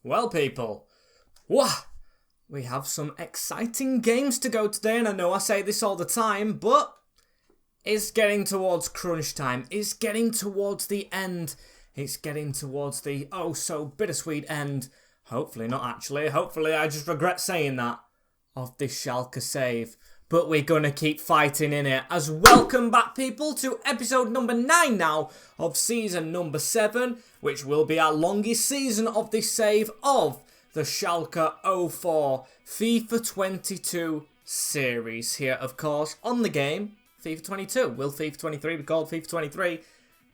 Well, people, we have some exciting games to go today, and I know I say this all the time, but it's getting towards crunch time. It's getting towards the end. It's getting towards the oh-so-bittersweet end. Hopefully not, actually. Hopefully I just regret saying that, of this Schalke save. But we're going to keep fighting in it. As welcome back, people, to episode number 9 now of season number 7, which will be our longest season of this save of the Schalke 04 FIFA 22 series here, of course, on the game FIFA 22. Will FIFA 23 be called FIFA 23?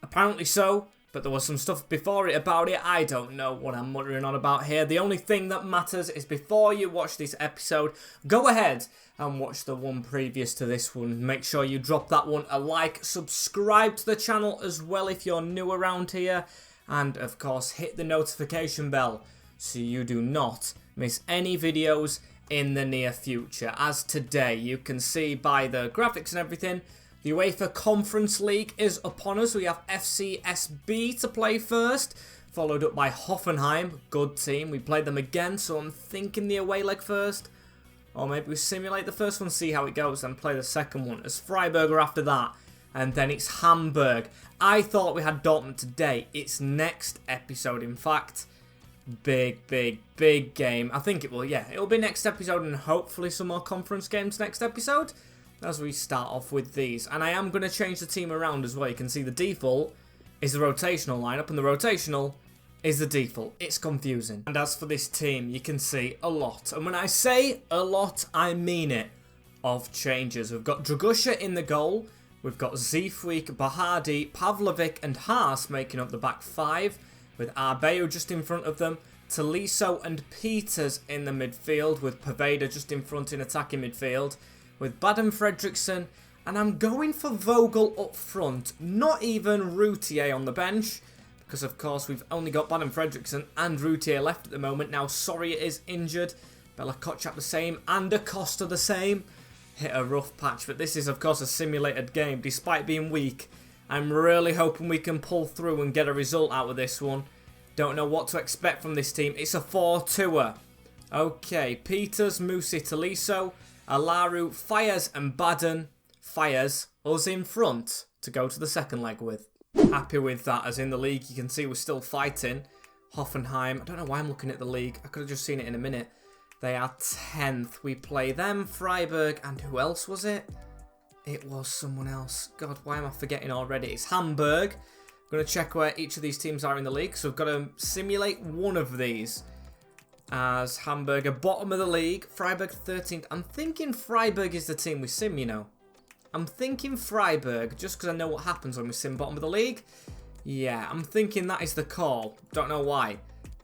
Apparently so, but there was some stuff before it about it. I don't know what I'm muttering on about here. The only thing that matters is before you watch this episode, go ahead and watch the one previous to this one. Make sure you drop that one a like, subscribe to the channel as well if you're new around here, and of course hit the notification bell so you do not miss any videos in the near future. As today, you can see by the graphics and everything, the UEFA Conference League is upon us. We have FCSB to play first, followed up by Hoffenheim, good team. We played them again, so I'm thinking the away leg first. Or maybe we simulate the first one, see how it goes, then play the second one. As Freiburg are after that, and then it's Hamburg. I thought we had Dortmund today. It's next episode, in fact. Big game. I think it will, yeah. It will be next episode and hopefully some more conference games next episode as we start off with these. And I am going to change the team around as well. You can see the default is the rotational lineup and the rotational is the default. It's confusing. And as for this team, you can see a lot. And when I say a lot, I mean it, of changes. We've got Dragusha in the goal. We've got Zifwik, Bahardi, Pavlovic and Haas making up the back five, with Arbeyu just in front of them. Tolisso and Peters in the midfield, with Poveda just in front in attacking midfield, with Baden Fredriksson. And I'm going for Vogel up front, not even Routier on the bench, because of course we've only got Baden Fredriksson and Routier left at the moment. Now Sorry is injured, Bella Kotchap the same, and Acosta the same. Hit a rough patch, but this is of course a simulated game. Despite being weak, I'm really hoping we can pull through and get a result out of this one. Don't know what to expect from this team. It's a 4-2er. Okay, Peters, Musi, Tolisso, Alaru, Fires and Baden. Fires us in front to go to the second leg with. Happy with that, as in the league you can see we're still fighting. Hoffenheim, I don't know why I'm looking at the league. I could have just seen it in a minute. They are 10th. We play them, Freiburg, and who else was it? It was someone else. God, why am I forgetting already? It's Hamburg. I'm going to check where each of these teams are in the league. So we've got to simulate one of these. As Hamburg are bottom of the league. Freiburg 13th. I'm thinking Freiburg is the team we sim, you know. I'm thinking Freiburg, just because I know what happens when we sim bottom of the league. Yeah, I'm thinking that is the call. Don't know why,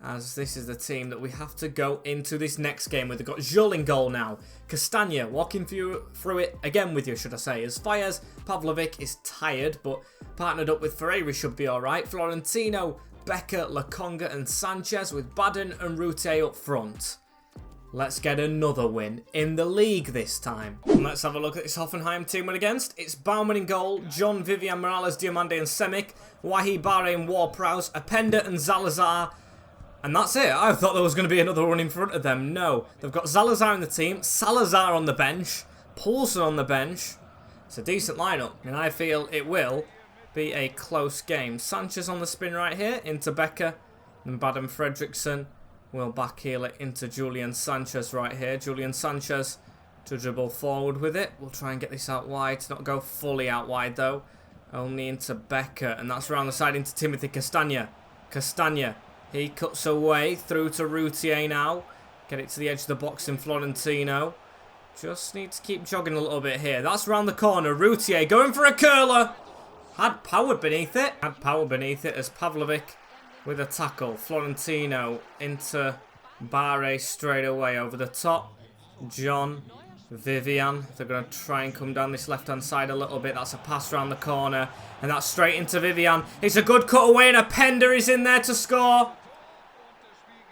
as this is the team that we have to go into this next game with. They've got Zhul in goal now. Castagna walking through it again with you, should I say. As Fires, Pavlovic is tired, but partnered up with Ferreira should be alright. Florentino, Becker, Lakonga and Sanchez, with Baden and Routier up front. Let's get another win in the league this time. And let's have a look at this Hoffenheim team we're against. It's Baumann in goal, John, Vivian, Morales, Diomande and Semic, Wahi, Barre and Ward-Prowse, Apenda and Zalazar. And that's it. I thought there was going to be another one in front of them. No. They've got Zalazar in the team, Salazar on the bench, Poulsen on the bench. It's a decent lineup, and I feel it will be a close game. Sanchez on the spin right here into Becker, and Baden Fredriksson will back heel it into Julian Sanchez right here. Julian Sanchez to dribble forward with it. We'll try and get this out wide. To not go fully out wide though. Only into Becker, and that's around the side into Timothy Castagna. Castagna. He cuts away through to Routier now. Get it to the edge of the box in Florentino. Just need to keep jogging a little bit here. That's round the corner. Routier going for a curler. Had power beneath it. Had power beneath it as Pavlovic with a tackle. Florentino into Barre straight away over the top. John, Vivian. They're going to try and come down this left-hand side a little bit. That's a pass round the corner. And that's straight into Vivian. It's a good cutaway and Apenda is in there to score.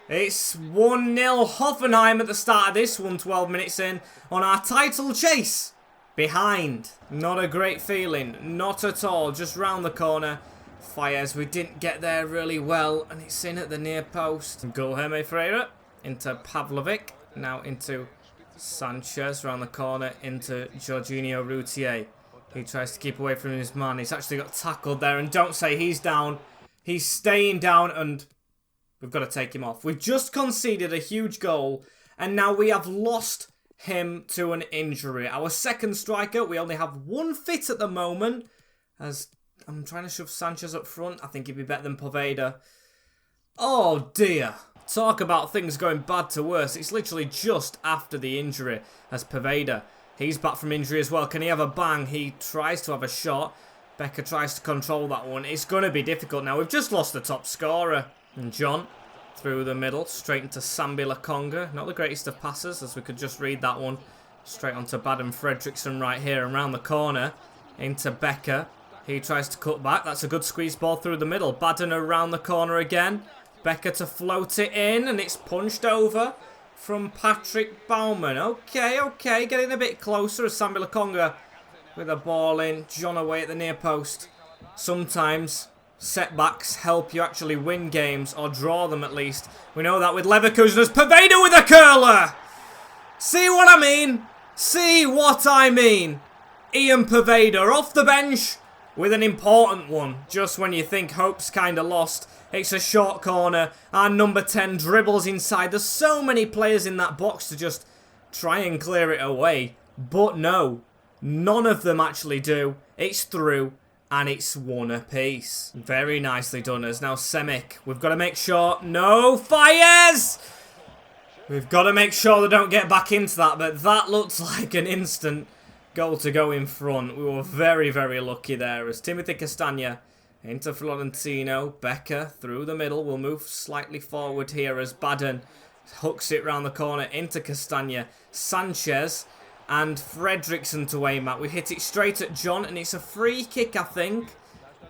It's 1-0 Hoffenheim at the start of this one, 12 minutes in, on our title chase. Behind. Not a great feeling. Not at all. Just round the corner. Fires, we didn't get there really well, and it's in at the near post. Guilherme Freire into Pavlovic, now into Sanchez, around the corner into Jorginho Routier. He tries to keep away from his man. He's actually got tackled there, and don't say he's down. He's staying down, and we've got to take him off. We've just conceded a huge goal, and now we have lost him to an injury. Our second striker, we only have one fit at the moment, as I'm trying to shove Sanchez up front. I think he'd be better than Poveda. Oh dear. Talk about things going bad to worse. It's literally just after the injury as Poveda. He's back from injury as well. Can he have a bang? He tries to have a shot. Becker tries to control that one. It's going to be difficult now. We've just lost the top scorer. And John through the middle, straight into Sambi Lakonga. Not the greatest of passes, as we could just read that one. Straight onto Baden Fredriksson right here and round the corner. Into Becker. He tries to cut back. That's a good squeeze ball through the middle. Baden around the corner again. Becker to float it in, and it's punched over from Patrick Baumann. Okay, getting a bit closer as Sambi Lakonga with a ball in. John away at the near post. Sometimes setbacks help you actually win games, or draw them at least. We know that with Leverkusen. As Poveda with a curler! See what I mean? See what I mean? Ian Poveda off the bench with an important one. Just when you think hope's kind of lost. It's a short corner, and number 10 dribbles inside. There's so many players in that box to just try and clear it away. But no, none of them actually do. It's through, and it's one apiece. Very nicely done. As now Semic. We've got to make sure. No, Fires! We've got to make sure they don't get back into that, but that looks like an instant goal to go in front. We were very, very lucky there as Timothy Castagna into Florentino. Becker through the middle. We'll move slightly forward here as Baden hooks it round the corner into Castagna. Sanchez and Fredriksson to aim at. We hit it straight at John, and it's a free kick, I think.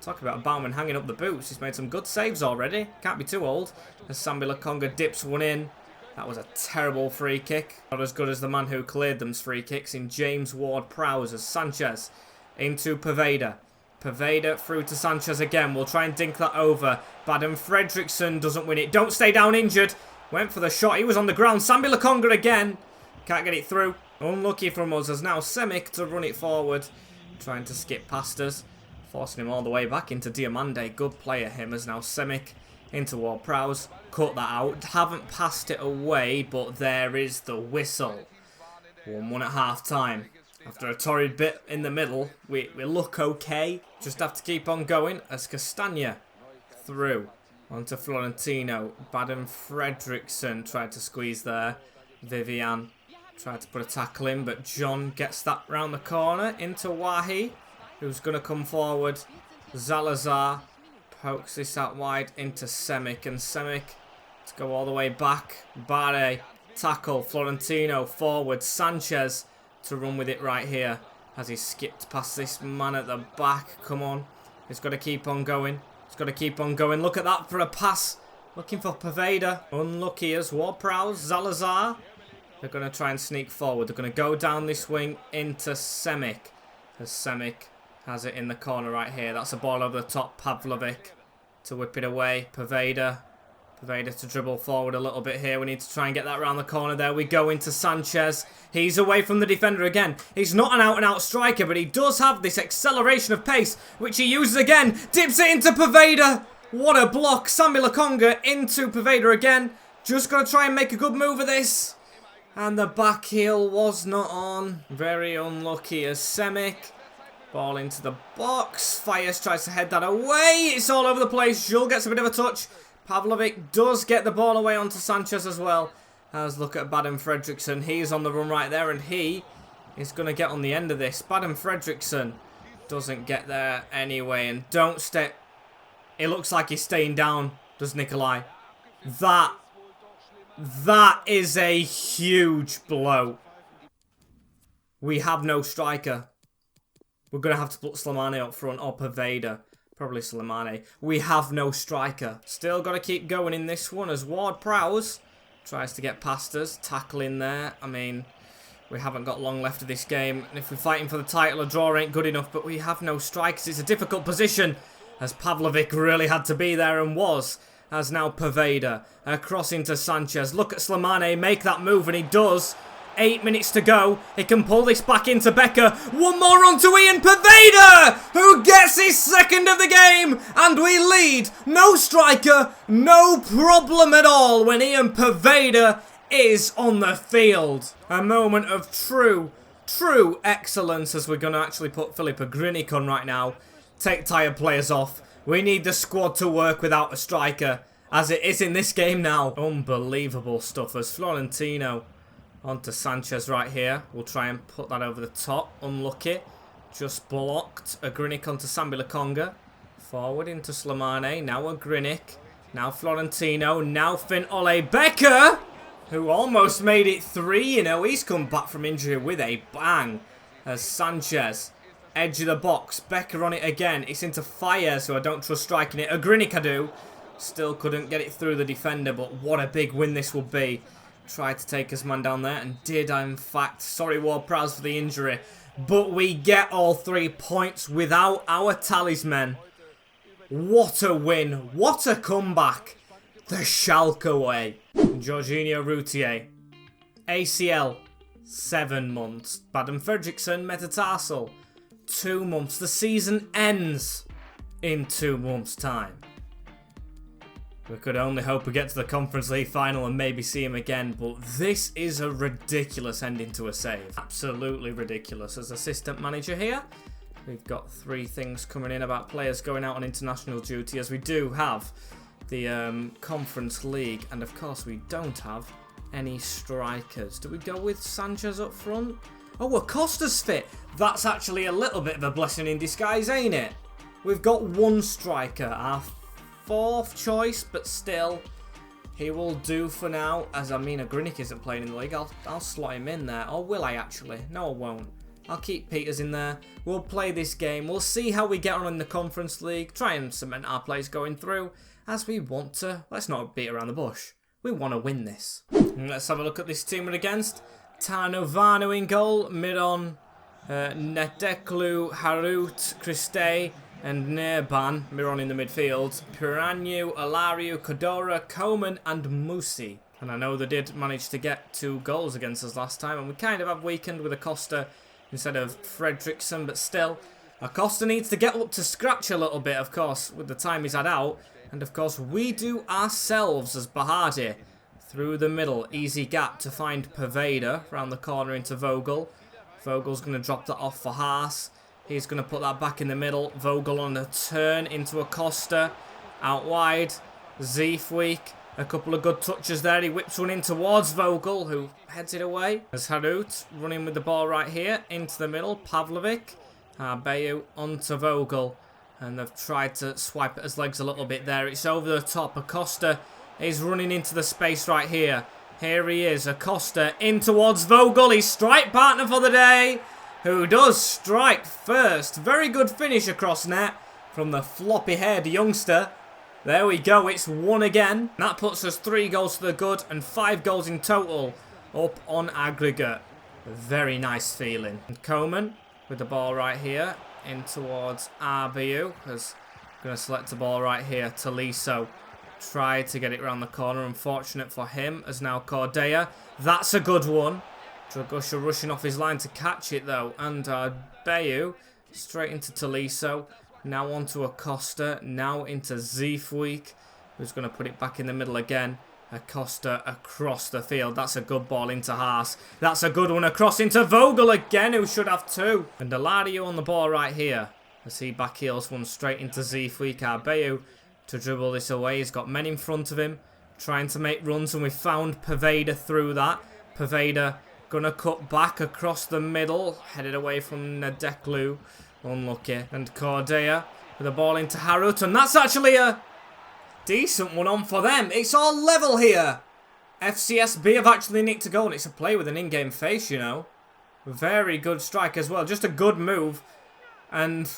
Talk about Baumann hanging up the boots. He's made some good saves already. Can't be too old. As Sambi Lakonga dips one in. That was a terrible free kick. Not as good as the man who cleared them's free kicks in James Ward-Prowse as Sanchez into Poveda. Poveda through to Sanchez again. We'll try and dink that over. Baden Fredriksson doesn't win it. Don't stay down injured. Went for the shot. He was on the ground. Sambi Lakonga again. Can't get it through. Unlucky from us as now Semic to run it forward. Trying to skip past us. Forcing him all the way back into Diamande. Good player him as now Semic into Ward-Prowse. Cut that out. Haven't passed it away, but there is the whistle. 1-1 at half time. After a torrid bit in the middle, we look okay. Just have to keep on going as Castagna through onto Florentino. Baden Fredriksson tried to squeeze there. Vivian tried to put a tackle in, but John gets that round the corner into Wahi, who's going to come forward. Zalazar pokes this out wide into Semic, and Semic to go all the way back. Barre, tackle, Florentino forward. Sanchez to run with it right here as he skipped past this man at the back. Come on. He's got to keep on going. He's got to keep on going. Look at that for a pass. Looking for Poveda. Unlucky as Ward-Prowse. Zalazar. They're going to try and sneak forward. They're going to go down this wing into Semic. As Semic has it in the corner right here. That's a ball over the top. Pavlovic to whip it away. Poveda. Poveda to dribble forward a little bit here. We need to try and get that round the corner. There we go into Sanchez. He's away from the defender again. He's not an out-and-out striker, but he does have this acceleration of pace, which he uses again. Dips it into Poveda. What a block. Sambi Lakonga into Poveda again. Just got to try and make a good move of this. And the back heel was not on. Very unlucky as Semic. Ball into the box. Fires tries to head that away. It's all over the place. Jules gets a bit of a touch. Pavlovic does get the ball away onto Sanchez as well. As look at Baden Fredriksson. He's on the run right there, and he is going to get on the end of this. Baden Fredriksson doesn't get there anyway, and don't step. It looks like he's staying down, does Nikolai. That is a huge blow. We have no striker. We're going to have to put Slimani up front, or Poveda. Probably Slimani. We have no striker. Still got to keep going in this one as Ward-Prowse tries to get past us. Tackling there. I mean, we haven't got long left of this game. And if we're fighting for the title, a draw ain't good enough. But we have no strikers. It's a difficult position. as Pavlovic really had to be there and was. As now Poveda, across into Sanchez. Look at Slimane make that move, and he does. 8 minutes to go. He can pull this back into Becker. One more on to Ian Poveda, who gets his second of the game. And we lead. No striker, no problem at all when Ian Poveda is on the field. A moment of true excellence, as we're going to actually put Filip Grinic on right now. Take tired players off. We need the squad to work without a striker, as it is in this game now. Unbelievable stuff as Florentino onto Sanchez right here. We'll try and put that over the top. Unlucky. Just blocked. A Grinic onto Sambi Lokonga. Forward into Slimane. Now a Grinic. Now Florentino. Now Finn Ole Becker, who almost made it 3. You know, he's come back from injury with a bang. As Sanchez, edge of the box. Becker on it again. It's into Fires, who I don't trust striking it. A Grinic I do. Still couldn't get it through the defender, but what a big win this will be. Tried to take his man down there, and did, in fact. Sorry, Ward-Prowse, for the injury. But we get all 3 points without our talisman. What a win. What a comeback. The Schalke way. Jorginho Routier. ACL, 7 months. Baden Fredriksson, metatarsal, 2 months. The season ends in 2 months' time. We could only hope we get to the Conference League final and maybe see him again, but this is a ridiculous ending to a save. Absolutely ridiculous. As assistant manager here, we've got 3 things coming in about players going out on international duty, as we do have the Conference League, and of course we don't have any strikers. Do we go with Sanchez up front? Oh, Acosta's fit. That's actually a little bit of a blessing in disguise, ain't it? We've got 1 striker, our 4th choice, but still, he will do for now. As I mean, a Grinic isn't playing in the league. I'll slot him in there. Or will I actually? No, I won't. I'll keep Peters in there. We'll play this game. We'll see how we get on in the Conference League. Try and cement our place going through, as we want to. Let's not beat around the bush. We want to win this. And let's have a look at this team we're against. Tarnovanu in goal. Miron, Neteklu, Harut, Christe, and Nerban. Miron in the midfield. Piranyu, Alariu, Kodora, Coman, and Musi. And I know they did manage to get 2 goals against us last time, and we kind of have weakened with Acosta instead of Fredriksson, but still, Acosta needs to get up to scratch a little bit, of course, with the time he's had out. And of course, we do ourselves as Bahadi. Through the middle, easy gap to find Poveda, round the corner into Vogel. Vogel's going to drop that off for Haas. He's going to put that back in the middle. Vogel on a turn into Acosta. Out wide. Zeefweek. A couple of good touches there. He whips one in towards Vogel, who heads it away. As Harut running with the ball right here. Into the middle. Pavlovic. Bayu onto Vogel. And they've tried to swipe at his legs a little bit there. It's over the top. Acosta is running into the space right here. Here he is. Acosta in towards Vogel. His strike partner for the day, who does strike first. Very good finish across net from the floppy-haired youngster. There we go. It's 1 again. That puts us 3 goals to the good and 5 goals in total up on aggregate. Very nice feeling. And Coman with the ball right here. In towards RBU, who's going to select the ball right here. Tolisso tried to get it around the corner. Unfortunate for him, as now Correa. That's a good one. Dragusha rushing off his line to catch it though. And Bayu straight into Tolisso. Now onto Acosta. Now into Zeefweek, who's going to put it back in the middle again. Acosta across the field. That's a good ball into Haas. That's a good one across into Vogel again, who should have 2. And Alario on the ball right here, as he backheels one straight into Zeefweek. Arbeyu to dribble this away. He's got men in front of him trying to make runs, and we found Poveda through that. Poveda gonna cut back across the middle, headed away from Nedeklu. Unlucky. And Correa with the ball into Harut, and that's actually a decent one on for them. It's all level here. FCSB have actually nicked a goal, and it's a play with an in-game face, you know. Very good strike as well. Just a good move. And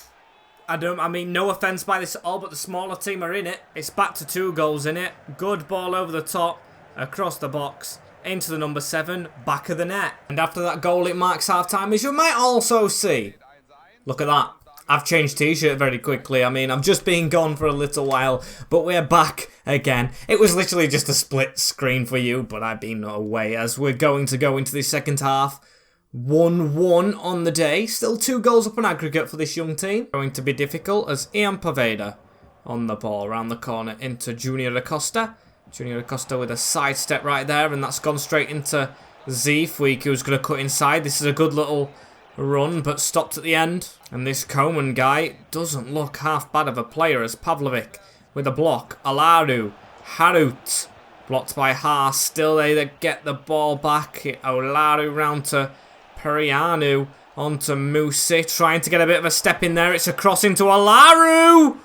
I mean, no offence by this at all, but the smaller team are in it. It's back to 2 goals in it. Good ball over the top, across the box, into the number 7, back of the net. And after that goal, it marks half-time, as you might also see. Look at that. I've changed t-shirt very quickly. I mean, I've just been gone for a little while, but we're back again. It was literally just a split screen for you, but I've been away as we're going to go into the second half. 1-1 on the day. Still 2 goals up on aggregate for this young team. Going to be difficult as Ian Poveda on the ball around the corner into Junior Acosta. Junior Acosta with a sidestep right there, and that's gone straight into Zeefweek, who's going to cut inside. This is a good little run, but stopped at the end. And this Coman guy doesn't look half bad of a player as Pavlovic with a block. Alaru, Harut, blocked by Haas. Still they get the ball back. Olaru round to Perianu, onto Musi, trying to get a bit of a step in there. It's a cross into Alaru!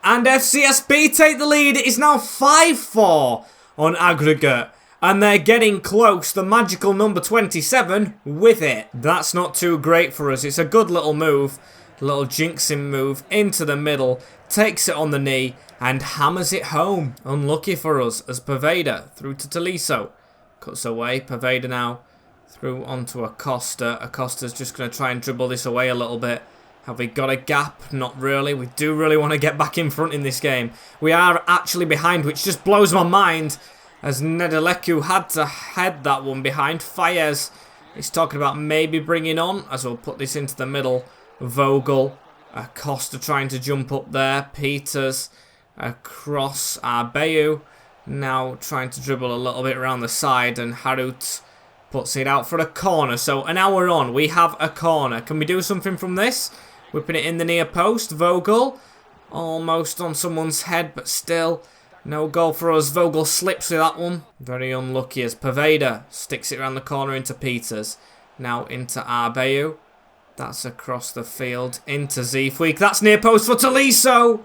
And FCSB take the lead. It is now 5-4 on aggregate. And they're getting close. The magical number 27 with it. That's not too great for us. It's a good little move. A little jinxing move into the middle. Takes it on the knee and hammers it home. Unlucky for us as Poveda through to Tolisso. Cuts away. Poveda now through onto Acosta. Acosta's just going to try and dribble this away a little bit. Have we got a gap? Not really. We do really want to get back in front in this game. We are actually behind, which just blows my mind. As Nedeleku had to head that one behind. Fayez is talking about maybe bringing on, as we'll put this into the middle. Vogel, Acosta trying to jump up there. Peters across Arbeyu. Now trying to dribble a little bit around the side. And Harut puts it out for a corner. So an hour on, we have a corner. Can we do something from this? Whipping it in the near post. Vogel almost on someone's head, but still... no goal for us. Vogel slips with that one. Very unlucky as Poveda sticks it around the corner into Peters. Now into Arbeyu. That's across the field into Zeefweek. That's near post for Tolisso.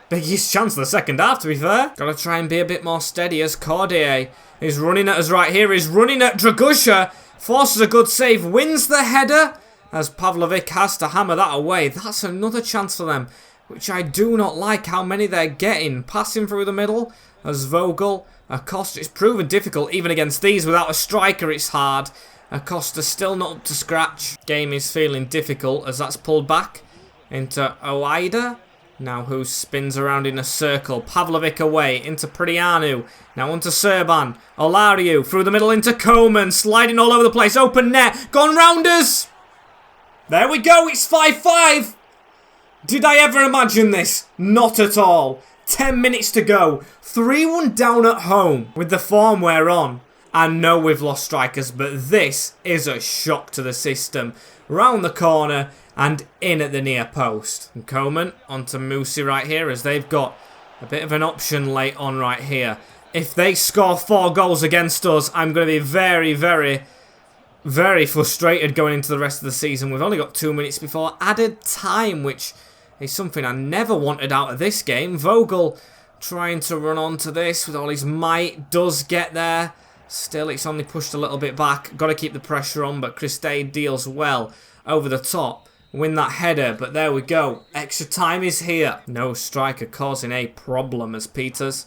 Biggest chance of the second half, to be fair. Got to try and be a bit more steady as Cordier is running at us right here. He's running at Dragusha. Forces a good save. Wins the header as Pavlovic has to hammer that away. That's another chance for them, which I do not like how many they're getting. Passing through the middle as Vogel. Acosta, it's proven difficult even against these. Without a striker, it's hard. Acosta still not up to scratch. Game is feeling difficult as that's pulled back into Oida. Now who spins around in a circle. Pavlovic away into Prianu. Now onto Serban. Olario through the middle into Coman. Sliding all over the place. Open net. Gone round us. There we go. It's 5-5. Did I ever imagine this? Not at all. 10 minutes to go. 3-1 down at home with the form we're on. I know we've lost strikers, but this is a shock to the system. Round the corner and in at the near post. And Coman onto Musi right here as they've got a bit of an option late on right here. If they score 4 goals against us, I'm going to be very, very, very frustrated going into the rest of the season. We've only got 2 minutes before added time, which is something I never wanted out of this game. Vogel trying to run onto this with all his might. Does get there. Still, it's only pushed a little bit back. Got to keep the pressure on, but Christe deals well over the top. Win that header, but there we go. Extra time is here. No striker causing a problem as Peters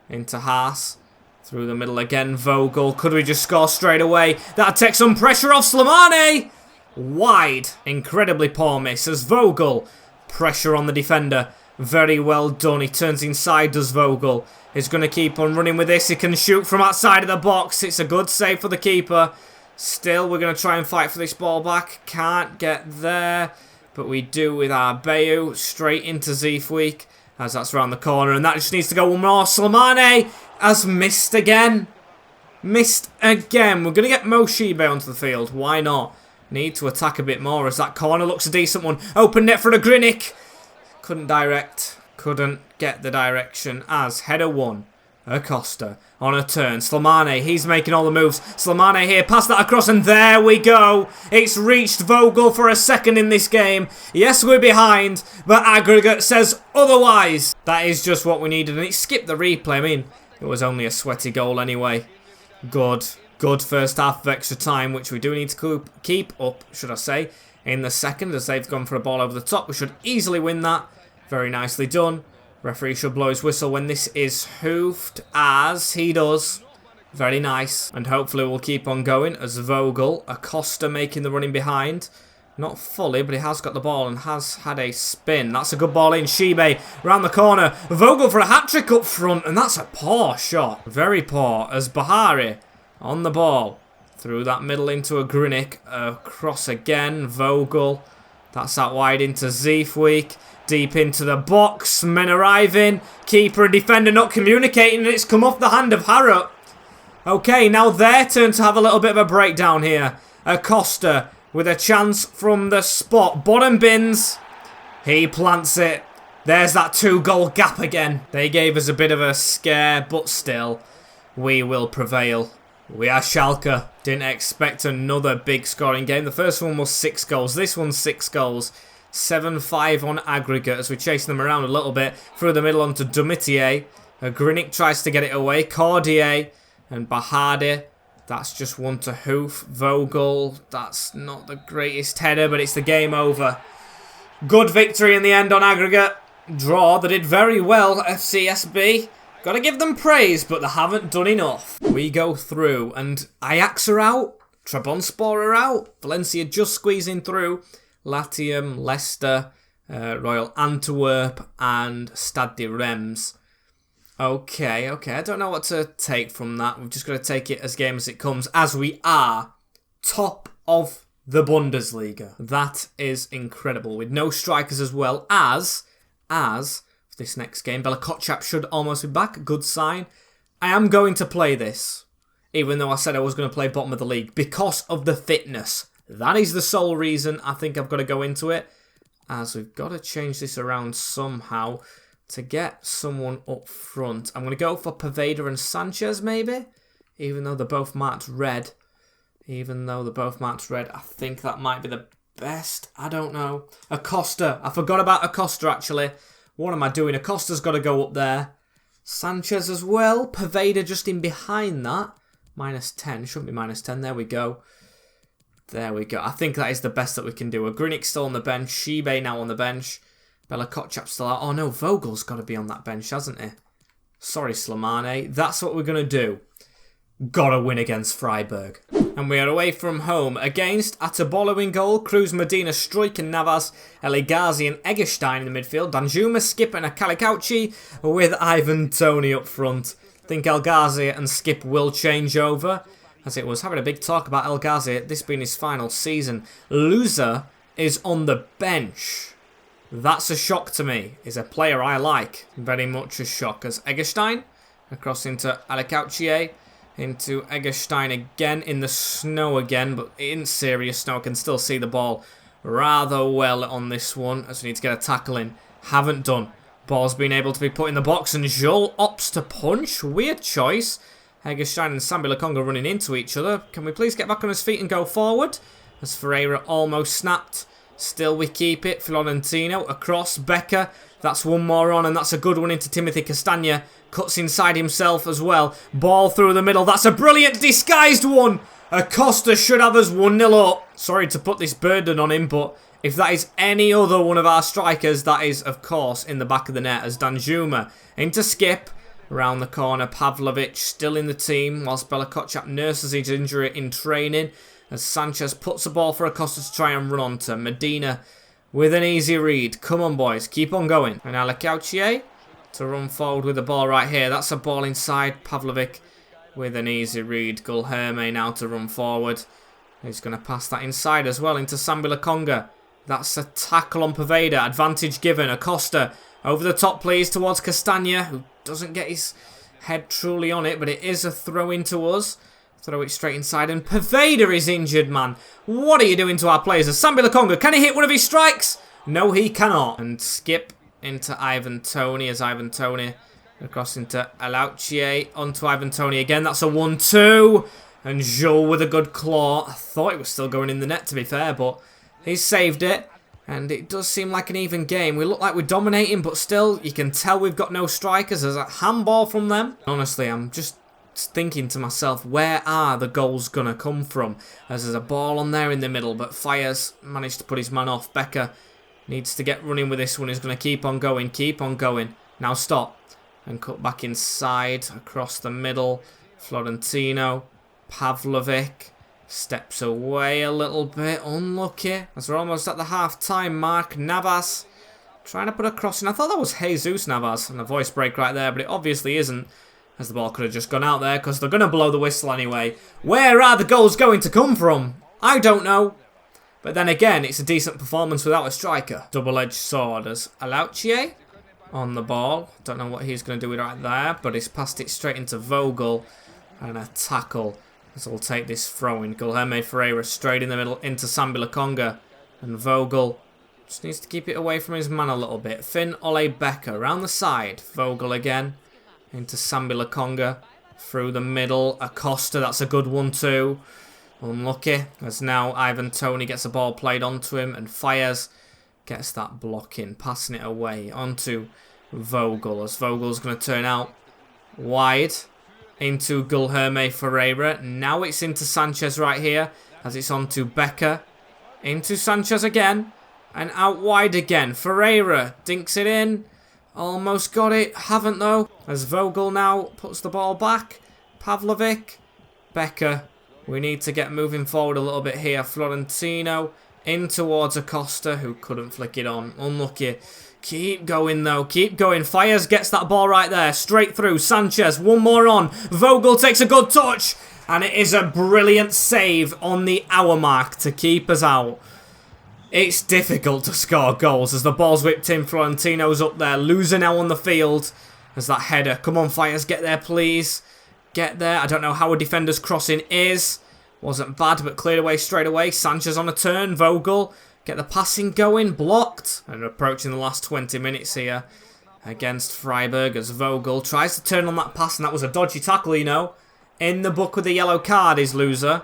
into Haas. Through the middle again, Vogel. Could we just score straight away? That'll take some pressure off Slimane. Wide. Incredibly poor miss as Vogel. Pressure on the defender. Very well done. He turns inside, does Vogel. He's going to keep on running with this. He can shoot from outside of the box. It's a good save for the keeper. Still, we're going to try and fight for this ball back. Can't get there. But we do with Arbeyu. Straight into Zeefweek as that's around the corner. And that just needs to go one more. Slimane has missed again. Missed again. We're going to get Moshibe onto the field. Why not? Need to attack a bit more as that corner looks a decent one. Open net for the Grinic. Couldn't direct. Couldn't get the direction as header 1. Acosta on a turn. Slimane, he's making all the moves. Slimane here, pass that across and there we go. It's reached Vogel for a second in this game. Yes, we're behind, but aggregate says otherwise. That is just what we needed and it skipped the replay. I mean, it was only a sweaty goal anyway. Good first half of extra time, which we do need to keep up, should I say, in the second as they've gone for a ball over the top. We should easily win that. Very nicely done. Referee should blow his whistle when this is hoofed, as he does. Very nice. And hopefully we'll keep on going as Vogel. Acosta making the running behind. Not fully, but he has got the ball and has had a spin. That's a good ball in. Shibe round the corner. Vogel for a hat-trick up front, and that's a poor shot. Very poor, as Bahari on the ball. Through that middle into a Grinic. Across again. Vogel. That's out wide into Zeefweek. Deep into the box. Men arriving. Keeper and defender not communicating, and it's come off the hand of Harrop. Okay, now their turn to have a little bit of a breakdown here. Acosta with a chance from the spot. Bottom bins. He plants it. There's that 2-goal gap again. They gave us a bit of a scare, but still, we will prevail. We are Schalke. Didn't expect another big scoring game. The first one was 6 goals. This one's 6 goals. 7-5 on aggregate as we chase them around a little bit. Through the middle onto Dumitier. Grinic tries to get it away. Cordier and Bahade. That's just one to hoof. Vogel. That's not the greatest header, but it's the game over. Good victory in the end on aggregate. Draw. They did very well, FCSB. Got to give them praise, but they haven't done enough. We go through, and Ajax are out. Trabzonspor are out. Valencia just squeezing through. Latium, Leicester, Royal Antwerp, and Stade de Reims. Okay. I don't know what to take from that. We've just got to take it as game as it comes, as we are top of the Bundesliga. That is incredible. With no strikers as well as this next game. Bella Kotchap should almost be back. Good sign. I am going to play this, even though I said I was going to play bottom of the league, because of the fitness. That is the sole reason I think I've got to go into it, as we've got to change this around somehow to get someone up front. I'm going to go for Poveda and Sanchez, maybe, even though they're both marked red. I think that might be the best. I don't know. Acosta. I forgot about Acosta, actually. What am I doing? Acosta's got to go up there. Sanchez as well. Poveda just in behind that. -10. Shouldn't be -10. There we go. I think that is the best that we can do. Grinic still on the bench. Shibe now on the bench. Bella Kotchap still out. Oh no, Vogel's got to be on that bench, hasn't he? Sorry, Slimane. That's what we're going to do. Gotta win against Freiburg. And we are away from home against Atabolo in goal, Cruz, Medina, Struik and Navas, Eligazi and Eggestein in the midfield, Danjuma, Skip and Akalikauchi with Ivan Toney up front. I think El Ghazi and Skip will change over, as it was having a big talk about El Ghazi, this being his final season. Loser is on the bench. That's a shock to me. He's a player I like. Very much a shock. As Eggestein across into Alikauchi. Into Eggestein again in the snow again, but in serious snow. I can still see the ball rather well on this one, as we need to get a tackle in. Haven't done. Ball's been able to be put in the box, and Joel opts to punch. Weird choice. Eggestein and Sambi Lakonga running into each other. Can we please get back on his feet and go forward? As Ferreira almost snapped. Still we keep it. Florentino across. Becker. That's one more on, and that's a good one into Timothy Castagna. Cuts inside himself as well. Ball through the middle. That's a brilliant disguised one. Acosta should have us 1-0 up. Sorry to put this burden on him, but if that is any other one of our strikers, that is, of course, in the back of the net. As Danjuma into Skip. Around the corner. Pavlovic still in the team, whilst Bella Kotchap nurses his injury in training. As Sanchez puts the ball for Acosta to try and run onto Medina with an easy read. Come on, boys. Keep on going. And Alikauchi to run forward with the ball right here. That's a ball inside. Pavlovic with an easy read. Gulherme now to run forward. He's going to pass that inside as well into Sambi Lakonga. That's a tackle on Poveda. Advantage given. Acosta over the top, please, towards Castagna, who doesn't get his head truly on it, but it is a throw into us. Throw it straight inside, and Poveda is injured, man. What are you doing to our players? Sambi Lakonga, can he hit one of his strikes? No, he cannot. And Skip into Ivan Toney, as Ivan Toney across into Alauchie, onto Ivan Toney again. That's a 1-2. And Joel with a good claw. I thought it was still going in the net, to be fair, but he's saved it. And it does seem like an even game. We look like we're dominating, but still, you can tell we've got no strikers. There's a handball from them. Honestly, I'm just thinking to myself, where are the goals going to come from? As there's a ball on there in the middle, but Fires managed to put his man off. Becker needs to get running with this one. He's going to keep on going, keep on going. Now stop. And cut back inside, across the middle. Florentino, Pavlovic, Steps away a little bit. Unlucky. As we're almost at the half-time mark. Navas trying to put a cross in. I thought that was Jesus Navas. And a voice break right there, but it obviously isn't. As the ball could have just gone out there because they're going to blow the whistle anyway. Where are the goals going to come from? I don't know. But then again, it's a decent performance without a striker. Double-edged sword as Alauchier on the ball. Don't know what he's going to do with it right there, but he's passed it straight into Vogel. And a tackle. So we'll take this throw in. Guilherme Ferreira straight in the middle into Sambi Lokonga. And Vogel just needs to keep it away from his man a little bit. Finn Ole Becker around the side. Vogel again into Sambi Lokonga. Through the middle. Acosta, that's a good one too. Unlucky. As now Ivan Toney gets the ball played onto him. And Fires gets that block in. Passing it away onto Vogel. As Vogel's going to turn out wide. Into Guilherme Ferreira. Now it's into Sanchez right here. As it's on to Becker. Into Sanchez again. And out wide again. Ferreira dinks it in. Almost got it. Haven't though. As Vogel now puts the ball back. Pavlovic. Becker. We need to get moving forward a little bit here. Florentino. In towards Acosta. Who couldn't flick it on. Unlucky. Keep going though, keep going. Fires gets that ball right there, straight through. Sanchez, one more on. Vogel takes a good touch. And it is a brilliant save on the hour mark to keep us out. It's difficult to score goals as the ball's whipped in. Florentino's up there, loser now on the field. As that header, come on Fires, get there please. Get there, I don't know how a defender's crossing is. Wasn't bad, but cleared away straight away. Sanchez on a turn, Vogel. Get the passing going, blocked. And approaching the last 20 minutes here against Freiburg as Vogel tries to turn on that pass. And that was a dodgy tackle, you know. In the book with the yellow card is loser.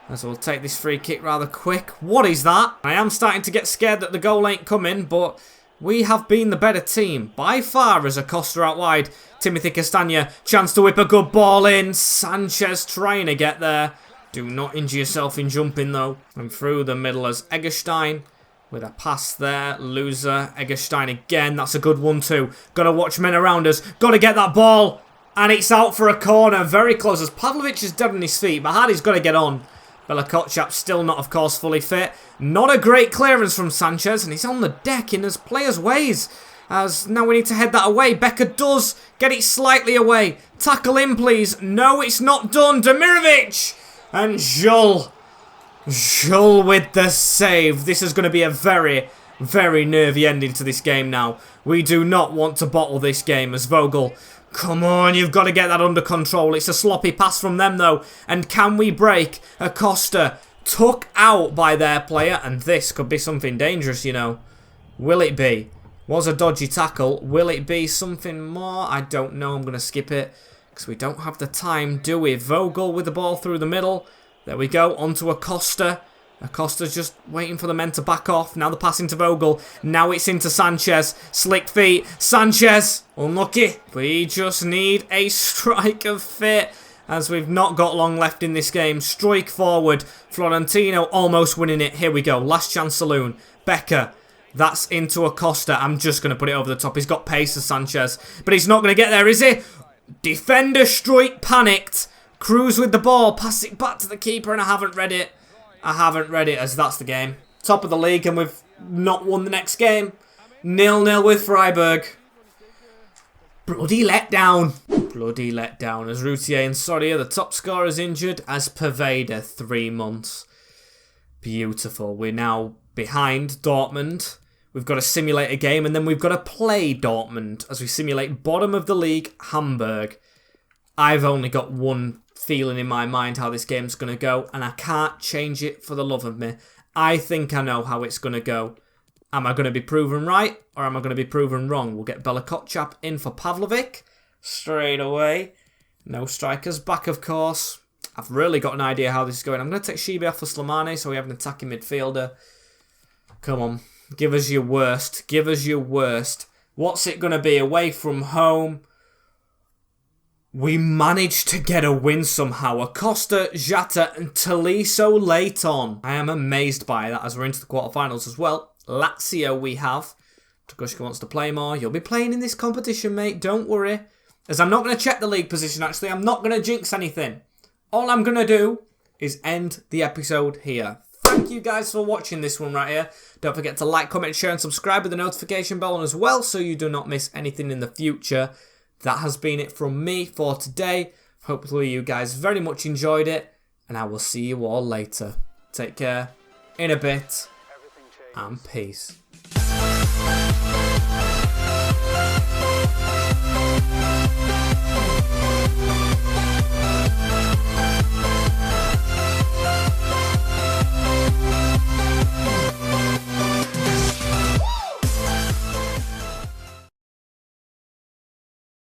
As we'll take this free kick rather quick. What is that? I am starting to get scared that the goal ain't coming. But we have been the better team by far as Acosta out wide. Timothy Castagna, chance to whip a good ball in. Sanchez trying to get there. Do not injure yourself in jumping though. And through the middle as Eggestein with a pass there. Loser. Eggestein again. That's a good one too. Got to watch men around us. Got to get that ball. And it's out for a corner. Very close as Pavlovic is dead on his feet. But Hardy's got to get on. Bella Kotchap still not, of course, fully fit. Not a great clearance from Sanchez. And he's on the deck in his player's ways. As now we need to head that away. Becker does get it slightly away. Tackle in, please. No, it's not done. Demirovic. And Jules with the save. This is going to be a very, very nervy ending to this game now. We do not want to bottle this game as Vogel. Come on, you've got to get that under control. It's a sloppy pass from them though. And can we break? Acosta took out by their player. And this could be something dangerous, you know. Will it be? Was a dodgy tackle. Will it be something more? I don't know. I'm going to skip it. Because we don't have the time, do we? Vogel with the ball through the middle. There we go. On to Acosta. Acosta's just waiting for the men to back off. Now the pass into Vogel. Now it's into Sanchez. Slick feet. Sanchez. Unlucky. We just need a striker fit. As we've not got long left in this game. Strike forward. Florentino almost winning it. Here we go. Last chance saloon. Becker. That's into Acosta. I'm just going to put it over the top. He's got pace as Sanchez. But he's not going to get there, is he? Defender strike panicked. Cruz with the ball. Pass it back to the keeper and I haven't read it. I haven't read it as that's the game. Top of the league and we've not won the next game. 0-0 with Freiburg. Bloody letdown. Bloody letdown as Routier and Soria, the top scorers, injured. As Pervada, 3 months. Beautiful. We're now behind Dortmund. We've got to simulate a game and then we've got to play Dortmund as we simulate bottom of the league, Hamburg. I've only got one feeling in my mind how this game's going to go and I can't change it for the love of me. I think I know how it's going to go. Am I going to be proven right or am I going to be proven wrong? We'll get Bella Kotchap in for Pavlovic straight away. No strikers back, of course. I've really got an idea how this is going. I'm going to take Shibi off for Slimani so we have an attacking midfielder. Come on. Give us your worst. Give us your worst. What's it going to be? Away from home. We managed to get a win somehow. Acosta, Jata and Tolisso late on. I am amazed by that as we're into the quarterfinals as well. Lazio we have. Togushka wants to play more. You'll be playing in this competition, mate. Don't worry. As I'm not going to check the league position, actually. I'm not going to jinx anything. All I'm going to do is end the episode here. Thank you guys for watching this one right here. Don't forget to like, comment, share and subscribe with the notification bell on as well so you do not miss anything in the future. That has been it from me for today. Hopefully you guys very much enjoyed it and I will see you all later. Take care, in a bit, and peace.